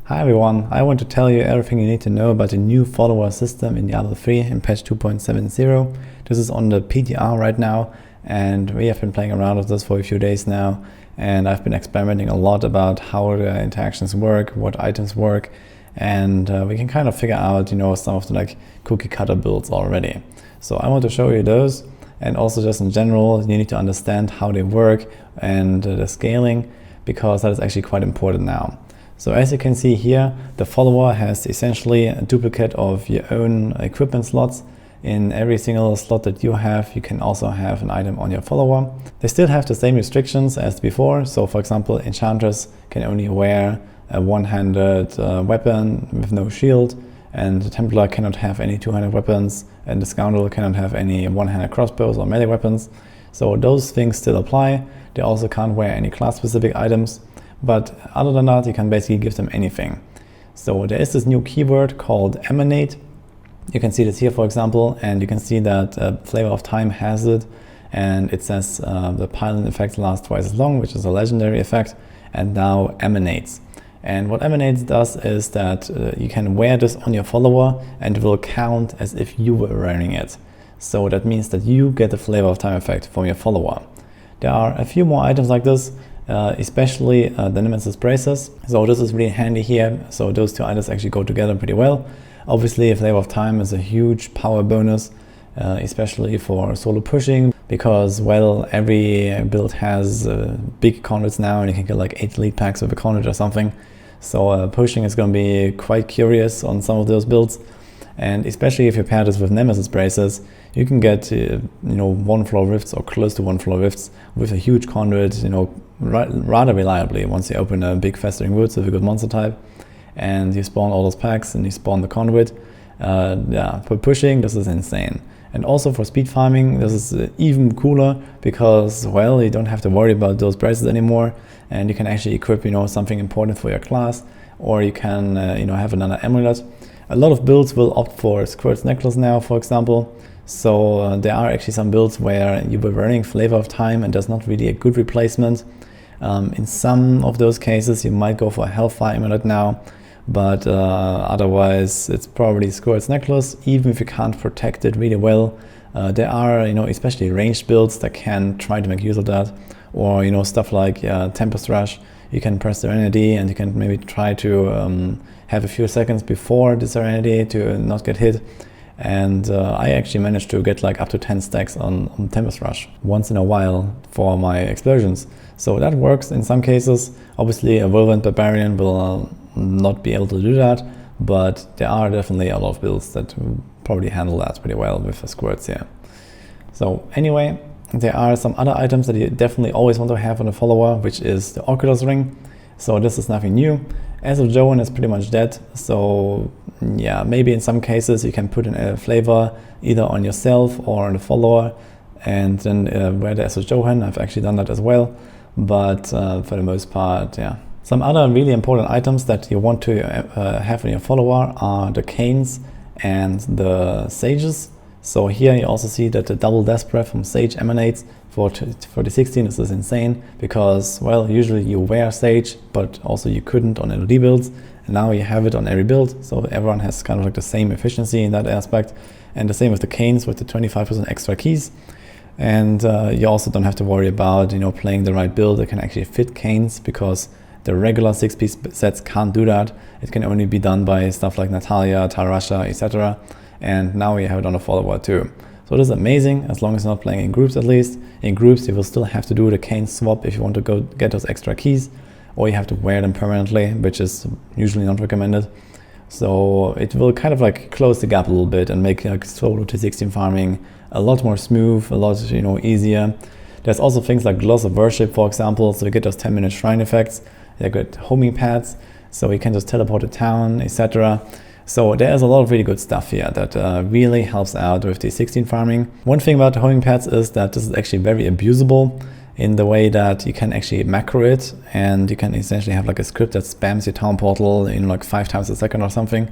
Hi everyone, I want to tell you everything you need to know about the new follower system in Diablo 3 in patch 2.70. This is on the PTR right now, and we have been playing around with this for a few days now, and I've been experimenting a lot about how the interactions work, what items work, and we can kind of figure out, some of the cookie cutter builds already. So I want to show you those, and also just in general, you need to understand how they work and the scaling, because that is actually quite important now. So as you can see here, the follower has essentially a duplicate of your own equipment slots. In every single slot that you have, you can also have an item on your follower. They still have the same restrictions as before. So for example, Enchantress can only wear a one-handed weapon with no shield, and the Templar cannot have any two-handed weapons, and the Scoundrel cannot have any one-handed crossbows or melee weapons. So those things still apply. They also can't wear any class-specific items. But other than that, you can basically give them anything. So there is this new keyword called Emanate. You can see this here, for example, and you can see that Flavor of Time has it, and it says the pylon effect lasts twice as long, which is a legendary effect, and now emanates. And what emanates does is that you can wear this on your follower, and it will count as if you were wearing it. So that means that you get the Flavor of Time effect from your follower. There are a few more items like this. Especially the Nemesis braces. So this is really handy here. So those two items actually go together pretty well. Obviously, Flavor of Time is a huge power bonus, especially for solo pushing, because, well, every build has big conduits now, and you can get like 8 lead packs with a conduit or something. So pushing is going to be quite curious on some of those builds. And especially if you pair this with Nemesis braces, you can get one floor rifts or close to one floor rifts with a huge conduit, rather reliably once you open a big festering woods with a good monster type, and you spawn all those packs and you spawn the conduit. For pushing, this is insane. And also for speed farming, this is even cooler because, well, you don't have to worry about those braces anymore, and you can actually equip something important for your class, or you can have another amulet. A lot of builds will opt for Squirt's Necklace now, for example. So there are actually some builds where you were wearing Flavor of Time and there's not really a good replacement. In some of those cases, you might go for a Hellfire amulet now, but otherwise it's probably Squirt's Necklace, even if you can't protect it really well. There are, especially ranged builds that can try to make use of that, or stuff like Tempest Rush. You can press Serenity and you can maybe try to have a few seconds before the Serenity to not get hit. And I actually managed to get like up to 10 stacks on Tempest Rush once in a while for my explosions. So that works in some cases. Obviously a Whirlwind Barbarian will not be able to do that, but there are definitely a lot of builds that probably handle that pretty well with the squirts here. So anyway, there are some other items that you definitely always want to have on a follower, which is the Oculus Ring. So this is nothing new. As of Joan is pretty much dead, so yeah, maybe in some cases you can put in a flavor either on yourself or on the follower, and then wear the As Johan. I've actually done that as well, but for the most part, yeah. Some other really important items that you want to have in your follower are the Cains and the Sages. So here you also see that the double Death Breath from Sage emanates. For the 16, this is insane because, well, usually you wear Sage, but also you couldn't on LOD builds, and now you have it on every build, so everyone has kind of like the same efficiency in that aspect. And the same with the Cains with the 25% extra keys. And you also don't have to worry about playing the right build that can actually fit Cains, because the regular 6-piece sets can't do that. It can only be done by stuff like Natalia, Tarasha, etc. And now you have it on a follower too. So this is amazing, as long as you're not playing in groups at least. In groups you will still have to do the Cain swap if you want to go get those extra keys, or you have to wear them permanently, which is usually not recommended. So it will kind of like close the gap a little bit and make like solo T16 farming a lot more smooth, a lot easier. There's also things like Gloss of Worship, for example, so you get those 10-minute shrine effects. You get homing pads, so you can just teleport to town, etc. So there's a lot of really good stuff here that really helps out with the 16 farming. One thing about the homing pads is that this is actually very abusable in the way that you can actually macro it, and you can essentially have like a script that spams your town portal in like 5 times a second or something,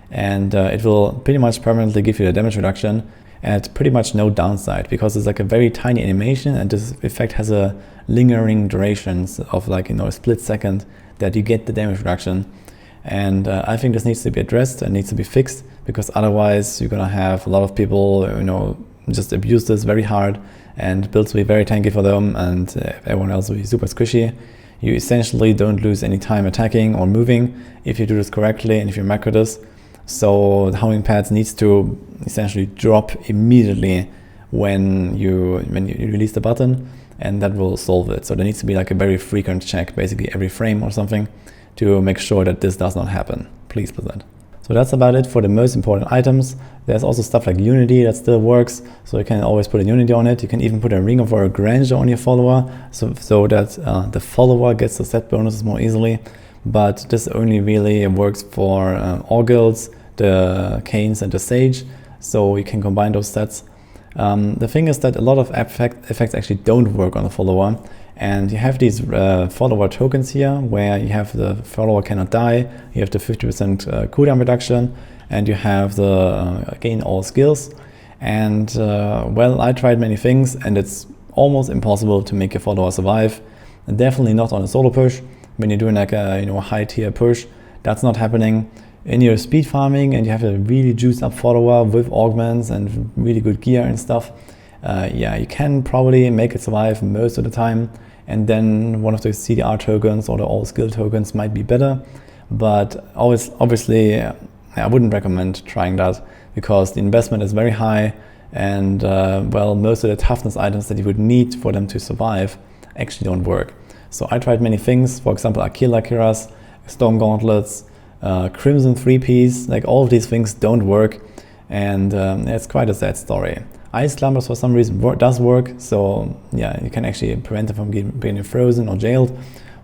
and it will pretty much permanently give you the damage reduction at pretty much no downside, because it's like a very tiny animation, and this effect has a lingering duration of like a split second that you get the damage reduction. And I think this needs to be addressed and needs to be fixed, because otherwise you're gonna have a lot of people, just abuse this very hard, and builds will be very tanky for them, and everyone else will be super squishy. You essentially don't lose any time attacking or moving if you do this correctly and if you macro this. So the homing pads needs to essentially drop immediately when you release the button, and that will solve it. So there needs to be like a very frequent check, basically every frame or something, to make sure that this does not happen. Please present. So that's about it for the most important items. There's also stuff like Unity that still works, so you can always put a Unity on it. You can even put a Ring of Royal Grandeur on your follower, so that the follower gets the set bonuses more easily. But this only really works for all guilds, the Cains and the Sage, so you can combine those sets. The thing is that a lot of effects actually don't work on the follower, and you have these follower tokens here, where you have the follower cannot die, you have the 50% cooldown reduction, and you have the gain all skills. And well, I tried many things, and it's almost impossible to make your follower survive. And definitely not on a solo push. When you're doing like a high tier push, that's not happening. In your speed farming and you have a really juiced up follower with augments and really good gear and stuff, yeah, you can probably make it survive most of the time, and then one of those CDR tokens or the all skill tokens might be better. But obviously I wouldn't recommend trying that, because the investment is very high, and well, most of the toughness items that you would need for them to survive actually don't work. So I tried many things, for example Aquila Kiras, Stone Gauntlets, Crimson 3-piece, like all of these things don't work, and it's quite a sad story. Ice Slumbers for some reason does work, so yeah, you can actually prevent them from being frozen or jailed,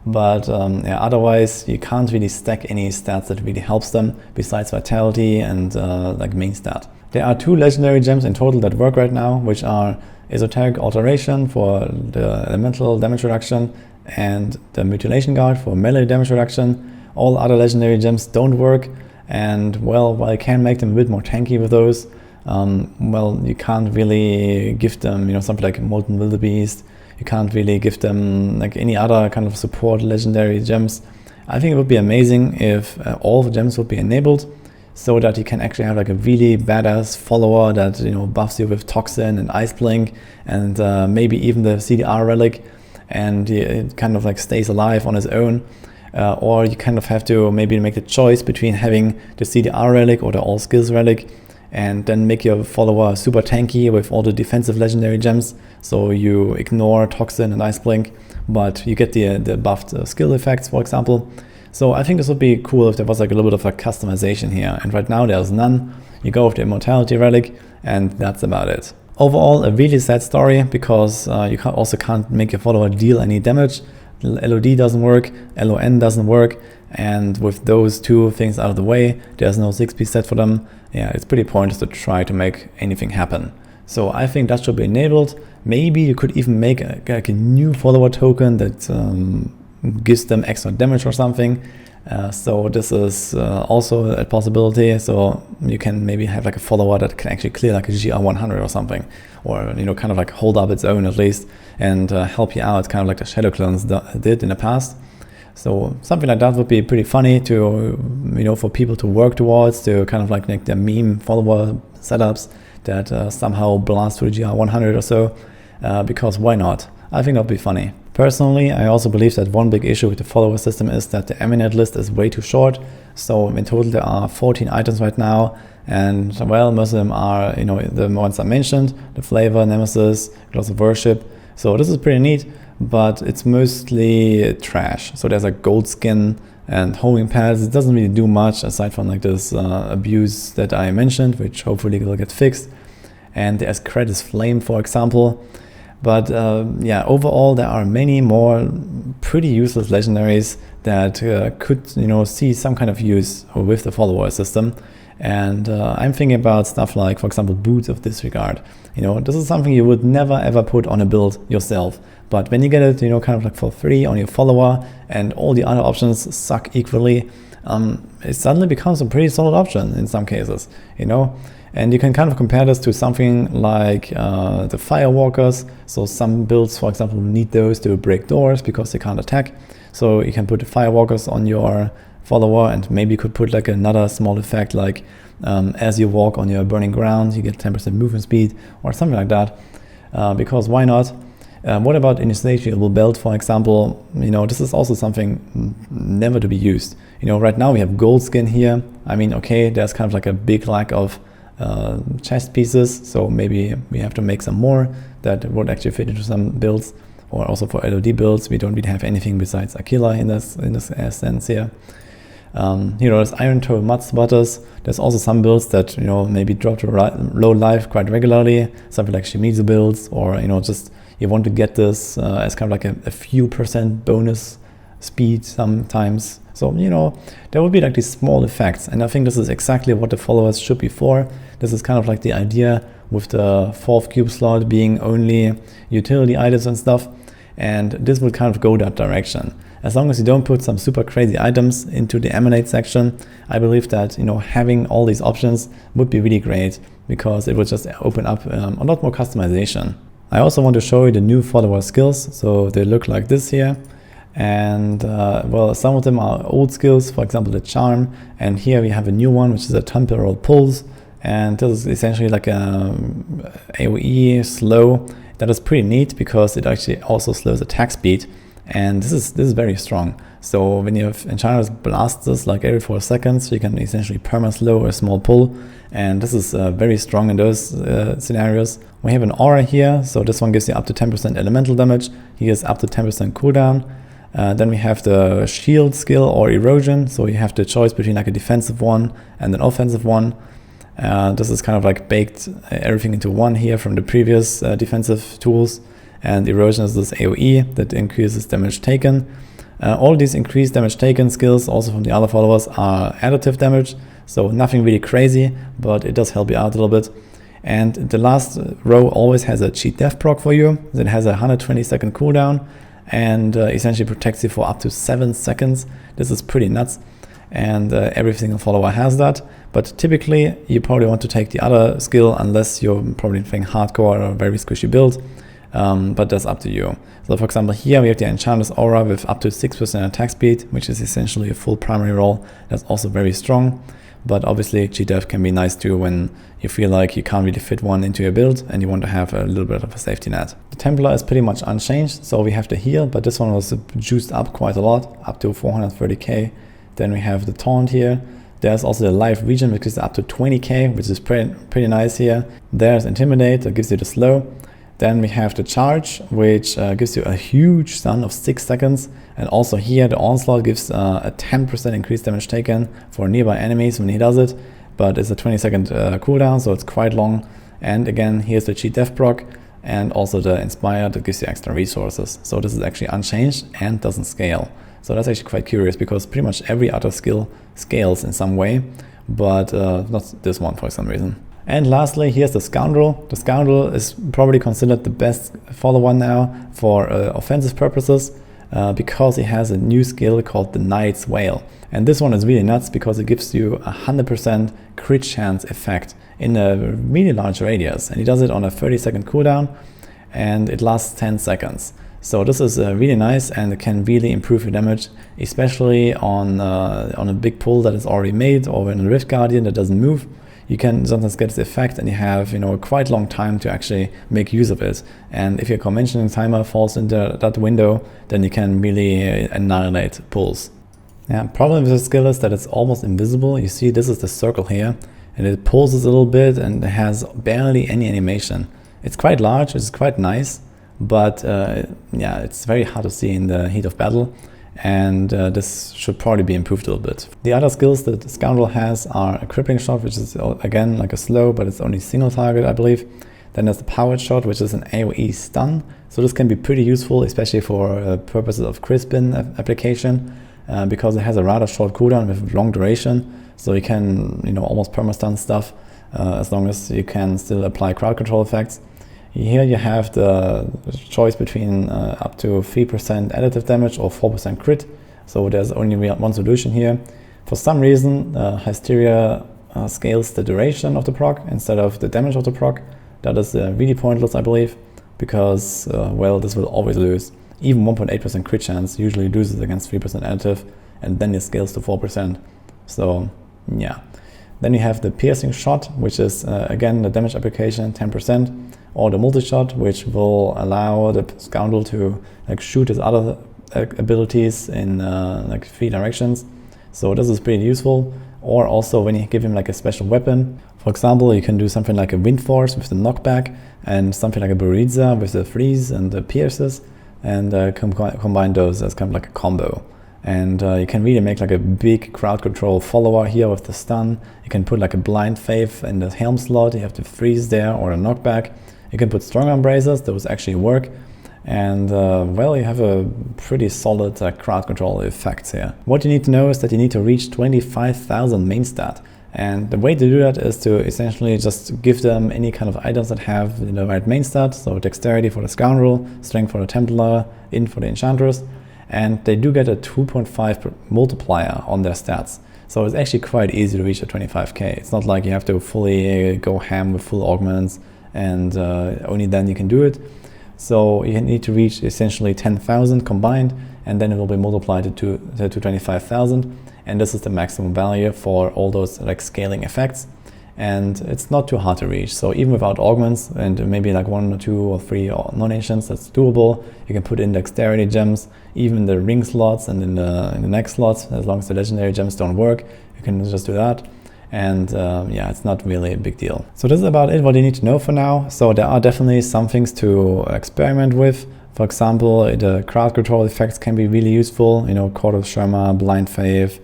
but yeah, otherwise you can't really stack any stats that really helps them besides Vitality and like main stat. There are 2 legendary gems in total that work right now, which are Esoteric Alteration for the elemental damage reduction and the Mutilation Guard for melee damage reduction. All other legendary gems don't work, and well, while you can make them a bit more tanky with those, well, you can't really give them, something like Molten Wildebeest. You can't really give them like any other kind of support legendary gems. I think it would be amazing if all the gems would be enabled, so that you can actually have like a really badass follower that buffs you with Toxin and Ice Blink, and maybe even the CDR relic, and it kind of like stays alive on its own. Or you kind of have to maybe make the choice between having the CDR relic or the all skills relic, and then make your follower super tanky with all the defensive legendary gems, so you ignore Toxin and Ice Blink, but you get the buffed skill effects, for example. So I think this would be cool if there was like a little bit of a customization here, and right now there's none. You go with the Immortality relic, and that's about it. Overall, a really sad story, because you also can't make your follower deal any damage. LOD doesn't work, LON doesn't work, and with those 2 things out of the way, there's no 6-piece set for them. Yeah, it's pretty pointless to try to make anything happen. So I think that should be enabled. Maybe you could even make a new follower token that gives them extra damage or something. So this is also a possibility. So you can maybe have like a follower that can actually clear like a GR100 or something, or kind of like hold up its own at least, and help you out, kind of like the Shadow Clones did in the past. So something like that would be pretty funny to for people to work towards, to kind of like make their meme follower setups that somehow blast through GR100 or so, because why not? I think that would be funny. Personally, I also believe that one big issue with the follower system is that the Emanate list is way too short. So in total there are 14 items right now, and well, most of them are the ones I mentioned, the Flavor, Nemesis, Gloss of Worship. So this is pretty neat, but it's mostly trash. So there's a gold skin and homing pads. It doesn't really do much aside from like this abuse that I mentioned, which hopefully will get fixed. And there's Credis Flame, for example. But yeah, overall there are many more pretty useless legendaries that could see some kind of use with the follower system. And I'm thinking about stuff like, for example, Boots of Disregard. This is something you would never ever put on a build yourself, but when you get it kind of like for free on your follower, and all the other options suck equally, it suddenly becomes a pretty solid option in some cases. And you can kind of compare this to something like the Firewalkers. So some builds, for example, need those to break doors because they can't attack. So you can put the Firewalkers on your follower, and maybe you could put like another small effect like as you walk on your burning ground, you get 10% movement speed or something like that, because why not? What about initiatable build, for example? This is also something never to be used. Right now we have gold skin here. I mean, okay, there's kind of like a big lack of chest pieces, so maybe we have to make some more that would actually fit into some builds, or also for LOD builds we don't really have anything besides Aquila in this sense here. There's Iron Toe Mud Spotters. There's also some builds that maybe drop to low life quite regularly, something like Shimizu builds, or just you want to get this as kind of like a few % bonus speed sometimes. So there would be like these small effects, and I think this is exactly what the followers should be for. This is kind of like the idea with the 4th cube slot being only utility items and stuff, and this will kind of go that direction. As long as you don't put some super crazy items into the Emanate section, I believe that having all these options would be really great, because it would just open up a lot more customization. I also want to show you the new follower skills. So they look like this here, and well, some of them are old skills, for example the charm, and here we have a new one which is a temporal pulse, and this is essentially like a AoE slow that is pretty neat because it actually also slows attack speed. And this is very strong. So when you have Enchantress blast this like every 4 seconds, you can essentially perma-slow a small pull, and this is very strong in those scenarios. We have an aura here, so this one gives you up to 10% elemental damage. He has up to 10% cooldown. Then we have the shield skill or erosion, so you have the choice between like a defensive one and an offensive one. This is kind of like baked everything into one here from the previous defensive tools. And erosion is this AoE that increases damage taken. All these increased damage taken skills, also from the other followers, are additive damage, so nothing really crazy, but it does help you out a little bit. And the last row always has a cheat death proc for you. It has a 120-second cooldown and essentially protects you for up to 7 seconds. This is pretty nuts, and every single follower has that. But typically you probably want to take the other skill unless you're probably playing hardcore or a very squishy build. But that's up to you. So for example, here we have the Enchantress aura with up to 6% attack speed, which is essentially a full primary roll. That's also very strong. But obviously cheat death can be nice too when you feel like you can't really fit one into your build and you want to have a little bit of a safety net. The Templar is pretty much unchanged, so we have the heal, but this one was juiced up quite a lot, up to 430k. Then we have the taunt here. There's also the live region, which is up to 20k, which is pretty nice here. There's intimidate, that gives you the slow. Then we have the charge, which gives you a huge stun of 6 seconds. And also here the onslaught gives a 10% increased damage taken for nearby enemies when he does it. But it's a 20-second cooldown, so it's quite long. And again, here's the cheat death proc, and also the inspire that gives you extra resources. So this is actually unchanged and doesn't scale. So that's actually quite curious, because pretty much every other skill scales in some way, but not this one for some reason. And lastly, here's the Scoundrel. The Scoundrel is probably considered the best follower now for offensive purposes, because it has a new skill called the Knight's Wail. And this one is really nuts because it gives you a 100% crit chance effect in a really large radius. And he does it on a 30-second cooldown, and it lasts 10 seconds. So this is really nice, and it can really improve your damage, especially on a big pull that is already made, or when a Rift Guardian that doesn't move. You can sometimes get this effect, and you have a quite long time to actually make use of it. And if your conventional timer falls into that window, then you can really annihilate pulls. Yeah, problem with the skill is that it's almost invisible. You see, this is the circle here, and it pulses a little bit, and it has barely any animation. It's quite large, it's quite nice, but yeah, it's very hard to see in the heat of battle. And this should probably be improved a little bit. The other skills that Scoundrel has are a crippling shot, which is again like a slow, but it's only single target, I believe. Then there's the powered shot, which is an AoE stun. So this can be pretty useful, especially for purposes of Crispin application, because it has a rather short cooldown with long duration. So you can almost perma-stun stuff as long as you can still apply crowd control effects. Here you have the choice between up to 3% additive damage or 4% crit. So there's only one solution here. For some reason, Asheara scales the duration of the proc instead of the damage of the proc. That is really pointless, I believe, because, well, this will always lose. Even 1.8% crit chance usually loses against 3% additive. and then it scales to 4%. So yeah. Then you have the piercing shot, which is again the damage application 10%, or the multi-shot, which will allow the Scoundrel to like shoot his other abilities in like 3 directions. So this is pretty useful. Or also when you give him like a special weapon, for example, you can do something like a Wind Force with the knockback, and something like a Avarice with the freeze and the pierces, and combine those as kind of like a combo. And you can really make like a big crowd control follower here with the stun. You can put like a blind faith in the helm slot, you have to freeze there, or a knockback. You can put strong embraces, those actually work. And well, you have a pretty solid crowd control effects here. What you need to know is that you need to reach 25,000 main stat. And the way to do that is to essentially just give them any kind of items that have the right main stat. So dexterity for the Scoundrel, strength for the Templar, int for the Enchantress. And they do get a 2.5 multiplier on their stats. So it's actually quite easy to reach a 25k. It's not like you have to fully go ham with full augments and only then you can do it. So you need to reach essentially 10,000 combined, and then it will be multiplied to 25,000. And this is the maximum value for all those like scaling effects. And it's not too hard to reach. So even without augments and maybe like 1 or 2 or 3 non-ancients, that's doable. You can put in dexterity gems, even in the ring slots and in the next slots, as long as the legendary gems don't work, you can just do that. And yeah, it's not really a big deal. So this is about it, what you need to know for now. So there are definitely some things to experiment with. For example, the crowd control effects can be really useful. You know, Court of Sherma, Blind Faith,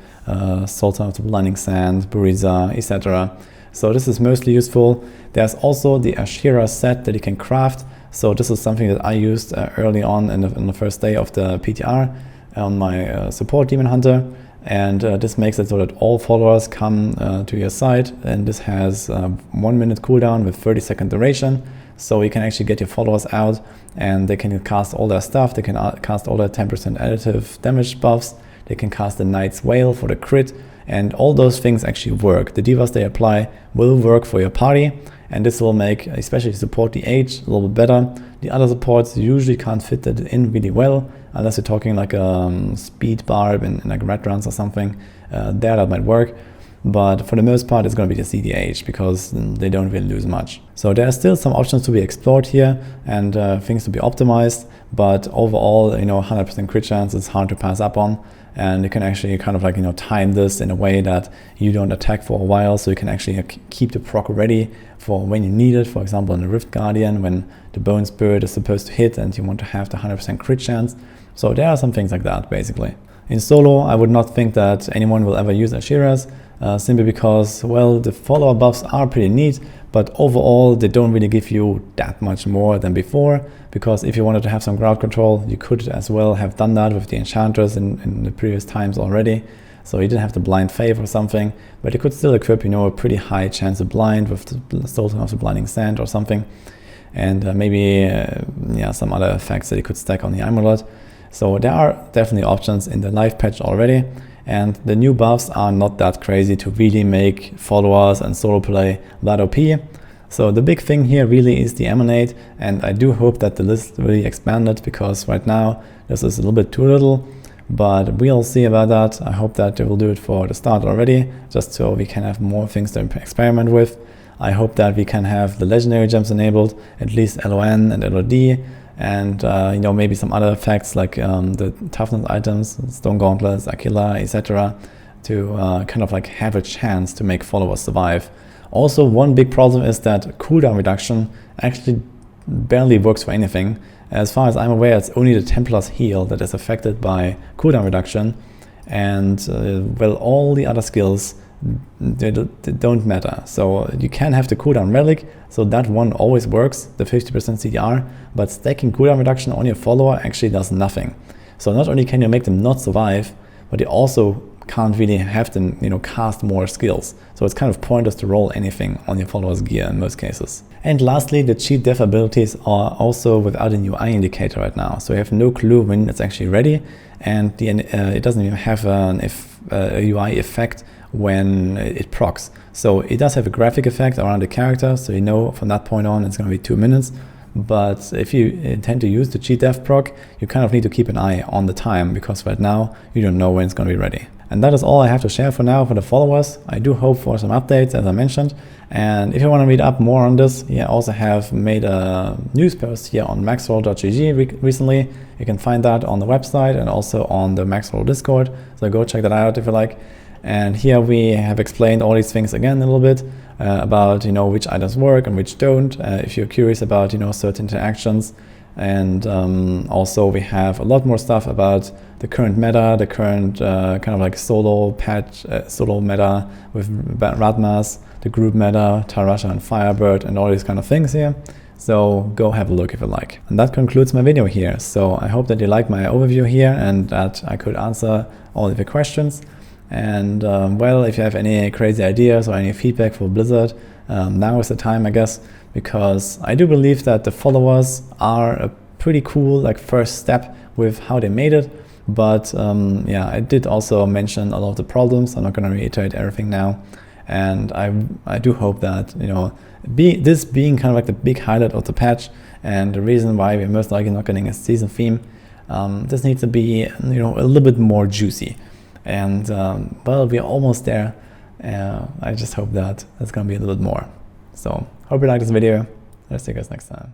Sultan of the Blinding Sand, Buriza, etc. So this is mostly useful. There's also the Asheara set that you can craft. So this is something that I used early on in the first day of the PTR on my support Demon Hunter. And this makes it so that all followers come to your side, and this has 1 minute cooldown with 30-second duration. So you can actually get your followers out and they can cast all their stuff. They can cast all their 10% additive damage buffs. They can cast the Knight's Wail for the crit, and all those things actually work. The devas they apply will work for your party, and this will make especially support the age a little bit better. The other supports usually can't fit that in really well, unless you're talking like a speed barb and like red runs or something. There that might work, but for the most part it's going to be the CDH because they don't really lose much. So there are still some options to be explored here and things to be optimized, but overall, you know, 100% crit chance is hard to pass up on. And you can actually kind of like, you know, time this in a way that you don't attack for a while, so you can actually keep the proc ready for when you need it. For example, in the Rift Guardian, when the Bone Spirit is supposed to hit and you want to have the 100% crit chance. So there are some things like that, basically. In solo, I would not think that anyone will ever use Ashearas, simply because, well, the follower buffs are pretty neat, but overall they don't really give you that much more than before, because if you wanted to have some crowd control, you could as well have done that with the Enchantress in the previous times already. So you didn't have the Blind Faith or something, but you could still equip, you know, a pretty high chance of blind with the Sultan of the Blinding Sand or something, and maybe yeah, some other effects that you could stack on the amulet. So there are definitely options in the live patch already, and the new buffs are not that crazy to really make followers and solo play that OP. So the big thing here really is the Emanate, and I do hope that the list really expanded, because right now this is a little bit too little, but we'll see about that. I hope that they will do it for the start already, just so we can have more things to experiment with. I hope that we can have the legendary gems enabled, at least LON and LOD, and you know, maybe some other effects like the toughness items, Stone Gauntlets, Aquila, etc., to kind of like have a chance to make followers survive. Also, one big problem is that cooldown reduction actually barely works for anything. As far as I'm aware, it's only the Templar's heal that is affected by cooldown reduction, and well, all the other skills, they don't matter. So you can have the cooldown relic, so that one always works, the 50% CDR, but stacking cooldown reduction on your follower actually does nothing. So not only can you make them not survive, but you also can't really have them, you know, cast more skills. So it's kind of pointless to roll anything on your follower's gear in most cases. And lastly, the cheat death abilities are also without an UI indicator right now. So you have no clue when it's actually ready, and it doesn't even have a UI effect when it procs. So it does have a graphic effect around the character, so you know from that point on it's going to be 2 minutes, but if you intend to use the cheat dev proc, you kind of need to keep an eye on the time, because right now you don't know when it's going to be ready. And that is all I have to share for now for the followers. I do hope for some updates, as I mentioned. And if you want to read up more on this, I also have made a news post here on maxroll.gg recently. You can find that on the website and also on the Maxroll Discord. So go check that out if you like. And here we have explained all these things again a little bit about which items work and which don't. If you're curious about certain interactions. And also we have a lot more stuff about the current meta, the current kind of like solo patch, solo meta with Radmas, the group meta, Tarasha and Firebird, and all these kind of things here. So go have a look if you like. And that concludes my video here. So I hope that you like my overview here and that I could answer all of your questions. And well, if you have any crazy ideas or any feedback for Blizzard, now is the time, I guess, because I do believe that the followers are a pretty cool first step with how they made it. But yeah, I did also mention a lot of the problems. I'm not going to reiterate everything now. And I do hope that this being kind of like the big highlight of the patch and the reason why we're most likely not getting a season theme, this needs to be a little bit more juicy. And well, we're almost there. I just hope that that's going to be a little bit more. So hope you like this video. I'll see you guys next time.